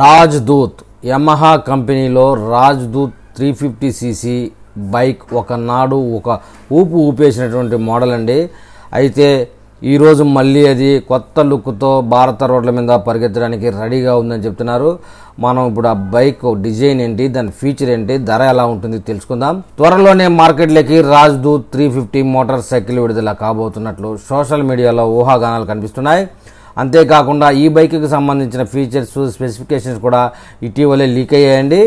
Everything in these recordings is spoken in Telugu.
రాజ్దూత్ యమహా కంపెనీలో రాజ్దూత్ 350cc బైక్ ఒకనాడు ఒక ఊపేసినటువంటి మోడల్ అండి. అయితే ఈరోజు మళ్ళీ అది కొత్త లుక్తో భారత రోడ్ల మీద పరిగెత్తడానికి రెడీగా ఉందని చెప్తున్నారు. మనం ఇప్పుడు ఆ బైక్ డిజైన్ ఏంటి, దాని ఫీచర్ ఏంటి, ధర ఎలా ఉంటుంది తెలుసుకుందాం. త్వరలోనే మార్కెట్లోకి రాజ్దూత్ 350 మోటార్ సైకిల్ విడుదల కాబోతున్నట్లు సోషల్ మీడియాలో ఊహాగానాలు కనిపిస్తున్నాయి. అంతేకాకుండా ఈ బైక్కి సంబంధించిన ఫీచర్స్, స్పెసిఫికేషన్స్ కూడా ఇటీవలే లీక్ అయ్యాయండి.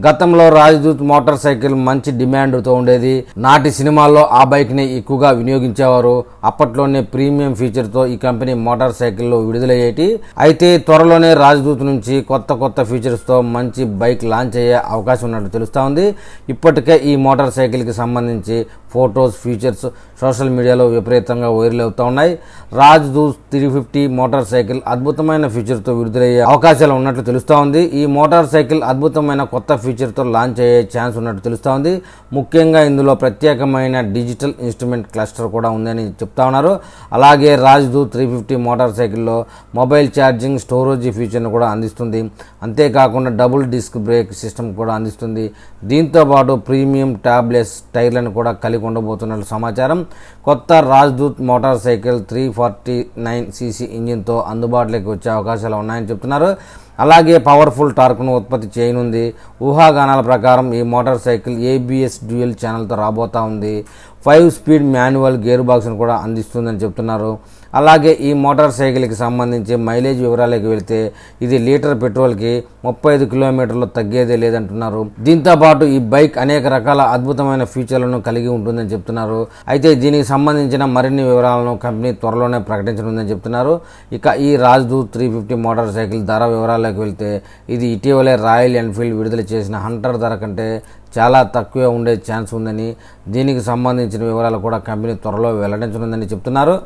గతంలో రాజ్దూత్ మోటార్ సైకిల్ మంచి డిమాండ్తో ఉండేది. నాటి సినిమాల్లో ఆ బైక్ని ఎక్కువగా వినియోగించేవారు. అప్పట్లోనే ప్రీమియం ఫీచర్తో ఈ కంపెనీ మోటార్ సైకిల్లో విడుదలయ్యేటి. అయితే త్వరలోనే రాజ్దూత్ నుంచి కొత్త ఫీచర్స్తో మంచి బైక్ లాంచ్ అయ్యే అవకాశం ఉన్నట్టు తెలుస్తూ ఉంది. ఇప్పటికే ఈ మోటార్ సైకిల్కి సంబంధించి ఫొటోస్, ఫీచర్స్ సోషల్ మీడియాలో విపరీతంగా వైరల్ అవుతూ ఉన్నాయి. రాజ్దూత్ 350 మోటార్ సైకిల్ అద్భుతమైన ఫీచర్తో విడుదలయ్యే అవకాశాలు ఉన్నట్లు తెలుస్తూ ఉంది. ఈ మోటార్ సైకిల్ అద్భుతమైన కొత్త ఫీచర్తో లాంచ్ అయ్యే ఛాన్స్ ఉన్నట్టు తెలుస్తూ ఉంది. ముఖ్యంగా ఇందులో ప్రత్యేకమైన డిజిటల్ ఇన్స్ట్రుమెంట్ క్లస్టర్ కూడా ఉందని చెప్తా ఉన్నారు. అలాగే రాజ్దూత్ 350 మోటార్ సైకిల్లో మొబైల్ ఛార్జింగ్, స్టోరేజ్ ఫీచర్ను కూడా అందిస్తుంది. అంతేకాకుండా డబుల్ డిస్క్ బ్రేక్ సిస్టమ్ కూడా అందిస్తుంది. దీంతోపాటు ప్రీమియం ట్యాబ్లెస్ టైర్లను కూడా కలిగి ఉండబోతున్నట్లు సమాచారం. కొత్త రాజ్దూత్ మోటార్ సైకిల్ 349cc ఇంజిన్తో అందుబాటులోకి వచ్చే అవకాశాలు ఉన్నాయని చెప్తున్నారు. అలాగే పవర్ఫుల్ టార్క్ను ఉత్పత్తి చేయనుంది. ఊహాగానాల ప్రకారం ఈ మోటార్ సైకిల్ ABS డ్యూయల్ ఛానల్తో రాబోతా ఉంది. 5 స్పీడ్ మాన్యువల్ గేర్ బాక్స్ను కూడా అందిస్తుందని చెప్తున్నారు. అలాగే ఈ మోటార్ సైకిల్కి సంబంధించి మైలేజ్ వివరాలకు వెళితే ఇది లీటర్ పెట్రోల్కి 35 కిలోమీటర్లు తగ్గేదే లేదంటున్నారు. దీంతోపాటు ఈ బైక్ అనేక రకాల అద్భుతమైన ఫీచర్లను కలిగి ఉంటుందని చెప్తున్నారు. అయితే దీనికి సంబంధించిన మరిన్ని వివరాలను కంపెనీ త్వరలోనే ప్రకటించనుందని చెప్తున్నారు. ఇక ఈ రాజ్దూత్ 350 మోటార్ సైకిల్ ధర వివరాలకు వెళ్తే ఇది ఇటీవలే రాయల్ ఎన్ఫీల్డ్ విడుదల చేసిన హంటర్ ధర కంటే చాలా తక్కువే ఉండే ఛాన్స్ ఉందని, దీనికి సంబంధించిన వివరాలు కూడా కంపెనీ త్వరలో వెల్లడించనుందని చెప్తున్నారు.